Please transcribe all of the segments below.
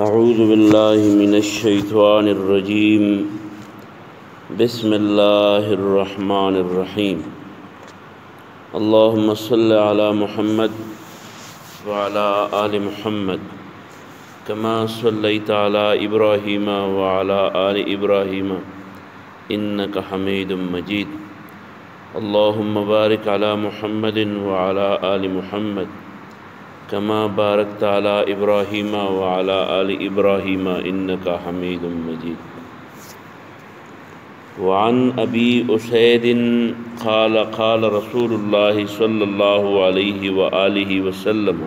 أعوذ بالله من الشيطان الرجيم بسم الله الرحمن الرحيم اللهم صل على محمد وعلى آل محمد كما صليت على إبراهيم وعلى آل إبراهيم إنك حميد مجيد اللهم بارك على محمد وعلى آل محمد كما باركت على إبراهيم وعلى آل إبراهيم إنك حميد مجيد وعن أبي أسيد قال قال رسول الله صلى الله عليه وآله وسلم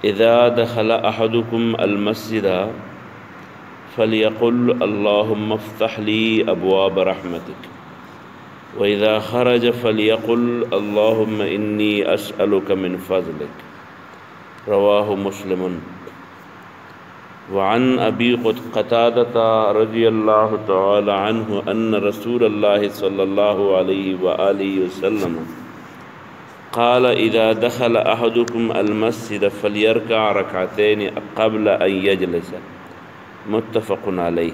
إذا دخل أحدكم المسجد فليقل اللهم افتح لي أبواب رحمتك وإذا خرج فليقل اللهم إني أسألك من فضلك رواه مسلم وعن أبي قتادة رضي الله تعالى عنه أن رسول الله صلى الله عليه وآله وسلم قال إذا دخل أحدكم المسجد فليركع ركعتين قبل أن يجلس متفق عليه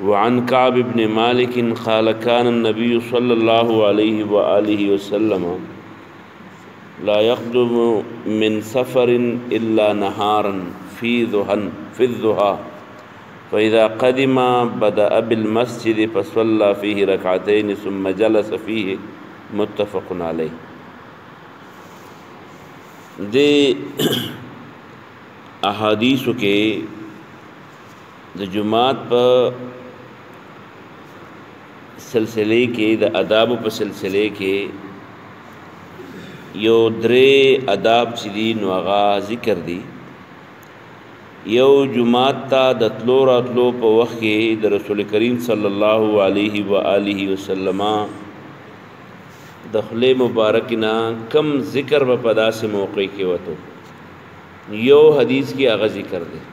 وعن كعب بن مالك قال كان النبي صلى الله عليه وآله وسلم لا يقدم من سفر إلا نهارا في الضحى فإذا قدم بدأ بالمسجد فصلى فيه ركعتين ثم جلس فيه متفق عليه دے احادیث کے جماعت پر سلسلے کے د آداب په سلسلے کې یو درې آداب چې دي نو هغه ذکر دي یو جمعات ته د تلو راتلو په وخت کې د رسول کریم صلی الله علیه و آله وسلم د خله مبارک نه کم ذکر په داسې موقع کې وته یو حدیث کې هغه ذکر دی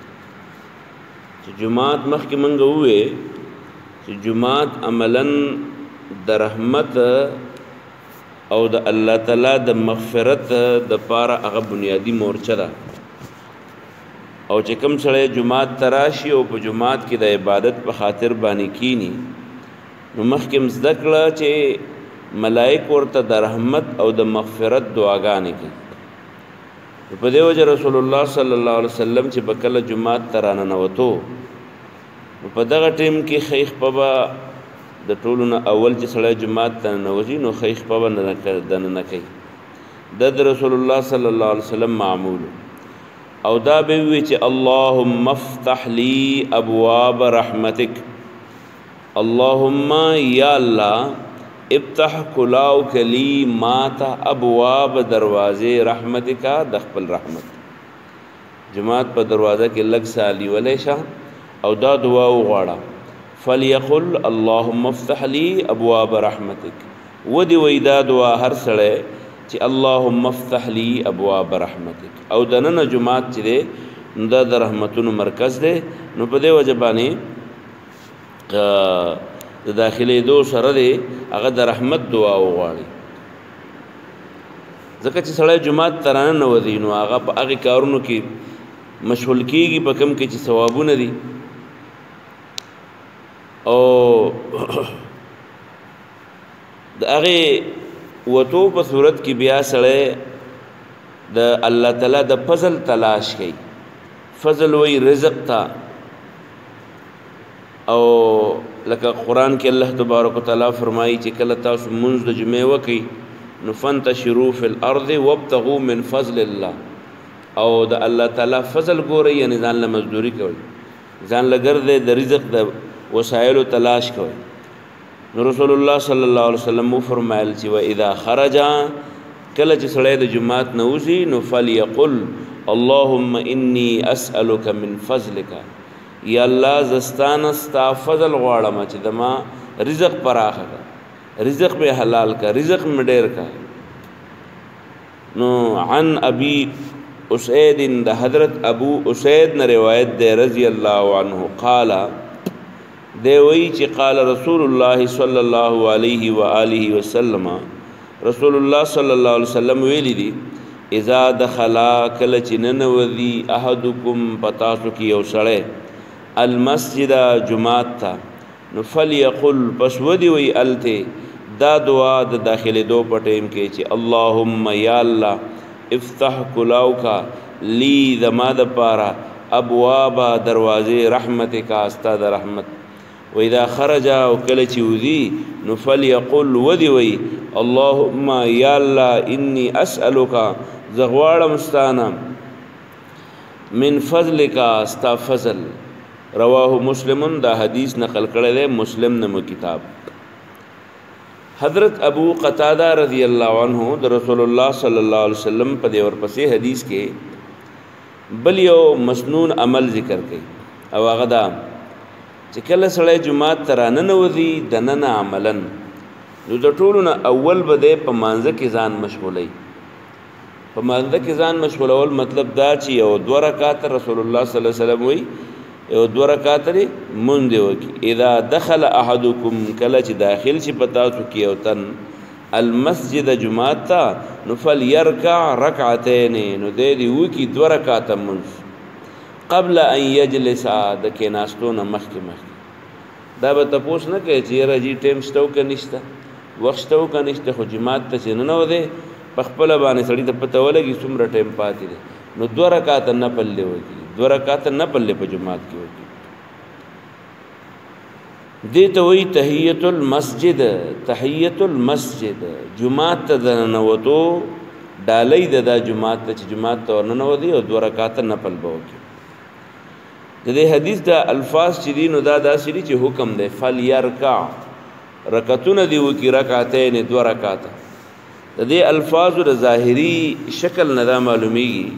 چې جمعات مخکې منګه وې جمعات عملاً د رحمت او د الله تعالی د مغفرت د پاره هغه بنیادی مورچه ده او چې کوم سړی جمعات تراشي او په جمعات کې د عبادت په خاطر باندې کینی نو مخکې مزده کړه چې ملائک ورته د رحمت او د مغفرت دعاګانې کوي په دې وجه رسول الله صلی الله علیه وسلم چې بکله جمعات ترانه نوتو په دغه ټیم کې خیخ پبا د ټولو نه اول چې سړی جماعت ته نوځي نو خیخ پبا نه کوي د رسول الله صلی الله علیه وسلم معمول او دا به وی چې اللهم افتح لي ابواب رحمتك اللهم یا الله افتح کلاو کلی ماتا ابواب دروازه رحمتک د خپل رحمت جماعت په دروازه کې لګ سالی ولې شه او دا دعا وغواړه فليقل اللهم افتح لي ابواب رحمتك ودي وېدا دعا هر سړی چې اللهم افتح لي ابواب رحمتك او د نن جمعات چې دی دا د رحمتونو مرکز دی نو په دې وجه باندې د داخلي دو سره دی هغه د رحمت دعا وغواړي ځکه چې سړی جمعات ترانه نه وځي نو هغه په هغه کارونو کې مشغول کیږي په کوم کې چې ثوابونه دي او د هغه وتو په صورت کې بیا سره د الله تعالی د فضل تلاش کوي فضل وی رزق تا او لکه قران کې الله تبارک وتعالى فرمایي چې کله تاسو منځ د جمعې وکي نو فانتشروا فی الارض وابتغوا من فضل الله او د الله تعالی فضل ګوري یعنی ځان له مزدوري کوي ځان لګرده د رزق د وسایل تلاش کوي نو رسول الله صلی الله علیه وسلم فرمایل چې و اذا خرج کله چې سړی د جمعات نه وځي نو فليقل اللهم اني اسالك من فضلك یا الله زستانه ستا فضل غواړم چې دما رزق پراخه کا رزق به حلال کا رزق مې ډېر کا نو عن ابي اسید د حضرت ابو اسید نے روایت دے رضی اللہ عنہ قال دے وی چې قال رسول الله صلی الله علیه و آله وسلم رسول الله صلی الله علیه وسلم ویلی دی اذا دخلا کله چې ننوځي احدکم پتاسو کې یو سړی المسجد جمعات ته نو فلیقل پس ودی وی الته دا دعا د داخله دو پټیم کې چې اللهم یا الله افتح کلاوکا لی زما د پاره ابواب دروازه رحمتک استاد رحمت و اذا خرج او کله چې وذي نو فلیقل ودی وی اللهم یا الله انی اسالک زغواړم ستانه من فضلک استا فضل رواه مسلمن دا حدیث نقل کړی دی مسلم نمو کتاب حضرت ابو قتادہ رضی اللہ عنہ د رسول الله صلی الله علیه وسلم په دی ورپسې حدیث کې بل یو مسنون عمل ذکر کړي او هغه دا چې کله سړی جمعات ته راننوځي دننه عملا نو د ټولو نه اول به دی په مانځه کې ځان مشغولی په مانځه کې ځان مشغولول مطلب دا چې یو 2 رکعات رسول الله صلی الله علیه وسلم وی یو 2 رکعات لري مونږ دی وکي اذا دخل احدکم کله چې داخل شي پتا تو کې او تن المسجد جمعات تا نو فليركع ركعتين نو دې دی وکي 2 رکعات مونږ قبل ان يجلس د کې ناستونه مخکې دا به تاسو نه کوي چې راځي ټیم شتو کې نشته وخت شتو کې نشته خو جمعات ته نه نو ده په خپل باندې سړی ته پته ولګي څومره ټیم پاتې دی نو 2 رکعات نه پلې وږي 2 رکعات نه پلې په جمعات کې وږي دې ته وی تحیت المسجد جمعات ته نه وته ډالۍ د جمعات ته جمعات ته نه ودی او 2 رکعات نه پل بوږي د دې حدیث د الفاظ چې دي نو دا داسې دي چې حکم دی فلیرکع رکعتونه دی وکي رکعتین 2 رکعات د دې الفاظ د ظاهری شکل نه دا معلومیږي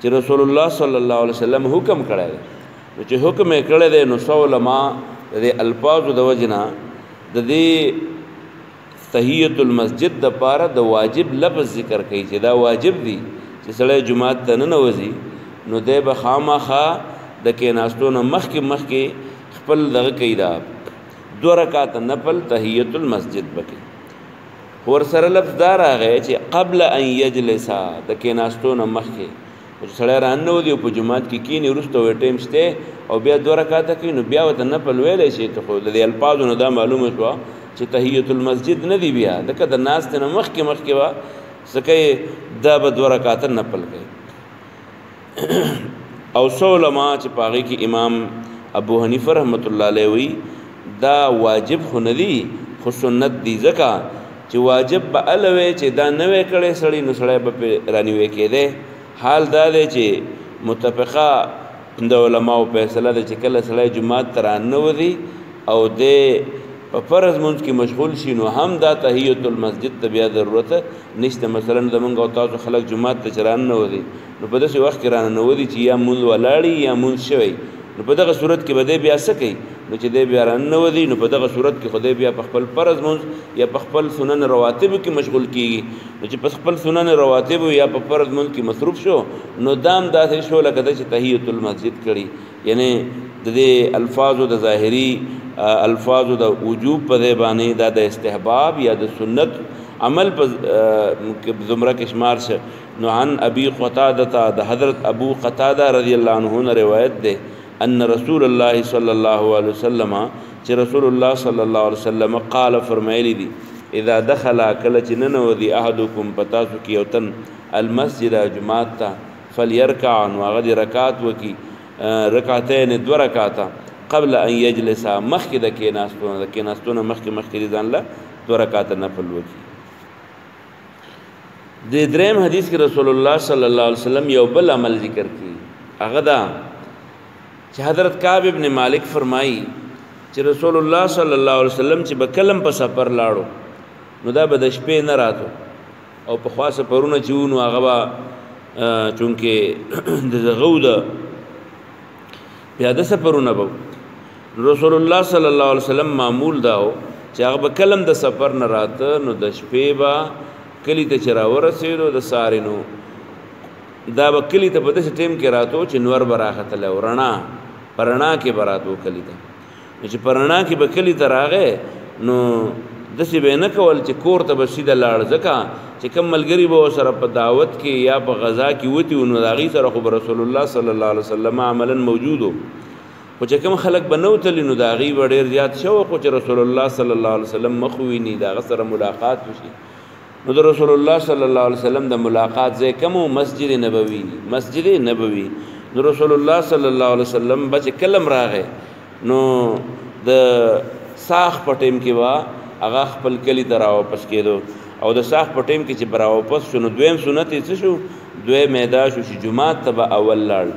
چې رسول الله صلی الله علیه وسلم حکم کړی دی چې حکم یې کړی دی نو علماء د دې الفاظ د وجنا د دې تحیت المسجد د پاره د واجب لفظ ذکر کوي چې دا واجب دی چې سړی جمعات ته نه وځي نو دی به خامخا د کې ناستونه مخکې خپل دغه کوي دا 2 رکعات نفل تحیت المسجد بکی ور سره لفظ دا راغی چې قبل ان یجلس د کې ناستونه مخکې سړی رانه ودی په جمعات کې کینی وروسته ټیم شته او بیا 2 رکعات کوي نو بیا وته نفل ویلې شي ته خو د الفاظونو دا معلومه شو چې تحیت المسجد نه دی بیا دغه د ناس ته مخکې وا سکه دا به 2 رکعات نفل کوي او علماء چې پاغي کې امام ابو حنیفه رحمت الله علیه وی دا واجب خو نه دی خو سنت دی ځکه چې واجب به الوي چې دا نوې کړي سړی نو سړی به رانیوي کېده حال دا دی چې متفقه د علماء فیصله ده چې کله سړی جمعات ته راننوځي او د په فرض منځ کې مشغول شي نو هم دا تحیت المسجد ته بیا ضرورت نشته مثلا زمونږ او تاسو خلک جمعات ته راننوځي نو په داسې وخت کې راننوځي چې یا مونږ ولاړی یا مونږ شوی نو په دغه صورت کې به دی بیا څه کوي نو چې دی بیا راننوځي نو په دغه صورت کې خو دی بیا په خپل فرض منځ یا په خپل سنن رواتب کې مشغول کیږي نو چې په خپل سنن رواتب یا په فرض منځ کې مصروف شو نو دام داسې شو لکه چې تحیت المسجد کړي یعنی د دې الفاظو د ظاهری الفاظ د وجوب په دی باندې دا د استحباب یا د سنت عمل په زمره کې شمار شه نو عن ابي قتاده د حضرت ابو قتاده رضی الله عنه روایت ده ان رسول الله صلی الله علیه وسلم چې رسول الله صلی الله علیه وسلم قال فرمایلی دي اذا دخل کله چې ننوځي احدکم پتاسو کې یوتن المسجد جمعات ته فليركع وغد رکعات وکي رکعتين 2 رکعات قبل ان يجلس مخکې د کې ناستونه مخکې ځان له 2 رکعات نفل وکي د دریم حدیث کې رسول الله صلی الله علیه وسلم یو بل عمل ذکر کړي هغه دا چې حضرت کعب ابن مالک فرمایي چې رسول الله صلی الله علیه وسلم چې بکلم په سفر لاړو نو دا به د شپې نه راتو او په خاصه پرونه چې ونو هغه چونکه د غوده بیا د سفرونه به رسول الله صلی الله علیه وسلم معمول داو چې هغه بکلم د سفر نه راته نو د شپې با کلی ته چر ورسېدو د سارینو دا به کلی ته په داسې ټیم کې راتو چې نور براختل ورنا پرنا کې براتو کلی ته چې پرنا کې به کلی ته راغې نو داسې به یې نه کول چې کور ته به سیده لاړ، ځکه چې کوم ملګري به ورسره په دعوت کې یا په غذا کې وتي وو نو د هغې سره خو به رسول الله صلی الله علیه وسلم عملا موجود و، خو چې کوم خلک به نه وتلي نو د هغې به ډېر زیات شوق و چې رسول الله صلی الله علیه وسلم مخ وویني، د هغه سره ملاقات وشي. نو د رسول الله صلی الله علیه وسلم د ملاقات ځای کوم و؟ مسجد نبوي. مسجد نبوي نو رسول الله صلی الله علیه وسلم به چې کلم راغی نو د ساخ په ټیم کې به هغه خپل کلي ته راواپس کېدو، او د ساخ په ټیم کې چې به راواپس شو نو دویم سنت یې څه شو؟ دویم یې دا شو چې جومات ته به اول لاړ،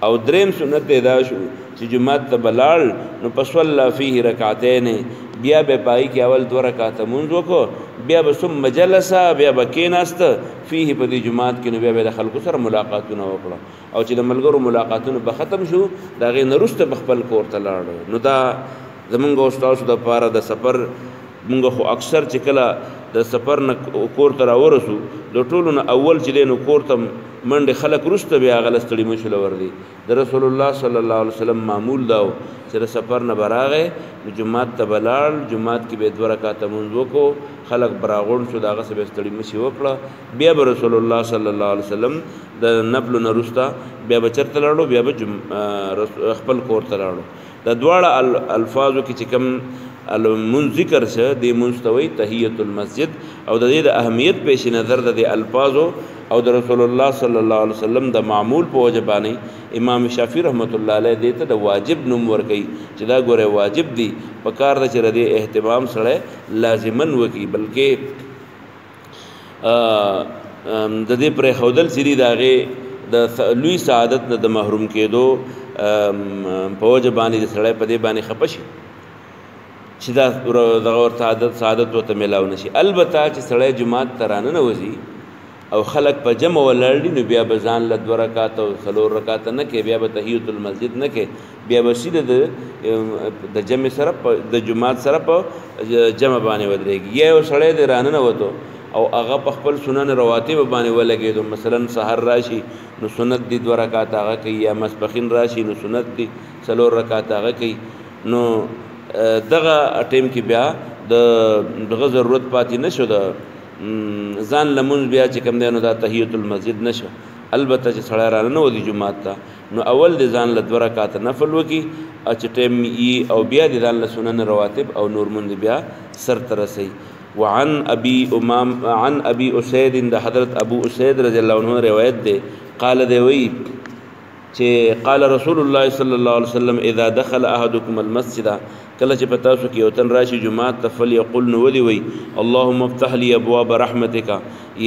او دریم سنت یې دا شو چې جومات ته به لاړ نو فصلی فیه رکعتین، بیا به پای کې اول 2 رکعته مونځ وکړو، بیا به ثم جلس، بیا به کېناسته فیه په دې جومات کې، نو بیا به د خلکو سره ملاقاتونه وکړه، او چې د ملګرو ملاقاتونه به ختم شو د هغې نه وروسته به خپل کور ته لاړ. نو دا زمونږ او ستاسو دپاره د سفر، مونږ خو اکثر چې کله د سفر نه کور ته راورسو د ټولو نه اول چې دی نو کور ته منډې خلک وروسته بیا هغه له ستړي مشو له ورځي. د رسول الله صلی الله علیه وسلم معمول دا و چې د سفر نه به راغی نو جومات ته به لاړ، جومات کې به 2 رکعته مونځ وکړو، خلک به راغونډ شو، د هغه څه به ستړي مشي وکړه، بیا به رسول الله صلی الله علیه وسلم د نفلو نه وروسته بیا به چېرته لاړو؟ بیا به خپل کور ته لاړو. د دواړه الفاظو کې چې کوم المنځ ذکر شه د منځ ته وایي تحیت المسجد، او د دې د اهمیت پیش نظر د الفاظو او د رسول الله صلی الله علیه وسلم د معمول په وجه باندې امام شافعي رحمت الله علیه دې ته د واجب نوم ورکوي چې دا ګوره واجب دی، په کار ده چې د دې اهتمام سره لازمن وکړي، بلکې د دې پرېښودل چې دي د هغې د لوی سعادت نه د محروم کېدو په وجه باندې سړی په دې باندې خفه شي چې دا دغه ورته سعادت ورته میلاو نه شي. البته چې سړی جومات ته راننوځي او خلک په جمع ولاړ دي نو بیا به ځان له 2 رکعاته او 4 رکعاته نه کوي، بیا به تحیت المسجد نه کوي، بیا به سیده د جمع سره د جومات سره په جمع باندې ودرېږي. یا یو سړی دی راننوتو او هغه په خپل سنن رواتب باندې ولګېدو، مثلا سحر راشي نو سنت دی 2 رکعات هغه کوي، یا ماسپښین راشي نو سنت دی 4 رکعات هغه کوي، نو دغه ټیم کې بیا دغه ضرورت پاتې نشو د ځان لمونځ بیا چې کوم دی نو دا تحیت المسجد نشو. البته چې سړی راننوځي جومات ته نو اول د ځان له 2 رکعات نفل وکړي چې ټیم یي، او بیا د ځان له سنن رواتب او نور مونځ بیا سر ته رسوي. وعن ابي اسید د حضرت ابو اسید رضی الله عنه روایت دی، قال دی وی چې قال رسول الله صلی الله علیه وسلم اذا دخل احدكم المسجد، کله چې پتا سو کې یو تن راشي جمعات ته فليقل نو ودی وی اللهم افتح لي ابواب رحمتك،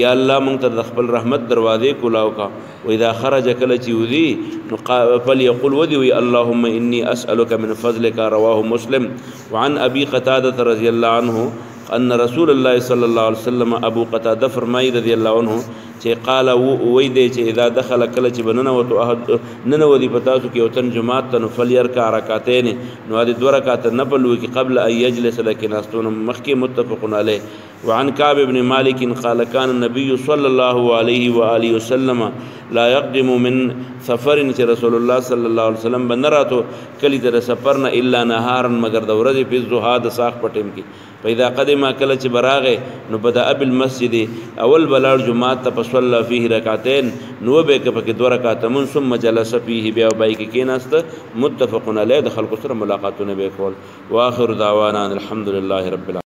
یا الله مونږ ته د خپل رحمت دروازې کولاو کا. واذا خرج کله چې وذي نو فليقل ودی وی اللهم اني اسالك من فضلك، رواه مسلم. وعن ابي قتاده رضی الله عنه ان رسول الله صلی الله علیه وسلم، ابو قتاده فرمایي رضی الله عنه چې قال وی دی چې اذا دخل کله چې بننوتو احد ننوذي پتا سو کې یو تن جماعت ته نو فليركع رکعتين، نو د 2 رکعات نفل وکي قبل ان يجلس، لكن استون مخکې متفق علیه. وعن كعب بن مالك قال كان النبي صلى الله عليه واله وسلم لا يقدم من سفر، چې رسول الله صلی الله علیه وسلم بنراتو کلی در سفر نه الا نهارا مگر د ورځې په ضحا د ساخ پټیم کې. فاذا قدم کله چې براغه نو بدا اب المسجد، اول بلار جمعات ته فصلى فيه ركعتين، نو به کې پکې 2 رکعات من ثم جلس فيه، بیا بای کې کېناست. متفق علیه، د خلکو سره ملاقاتونه به کول. واخر دعوانا الحمد لله رب العالمین.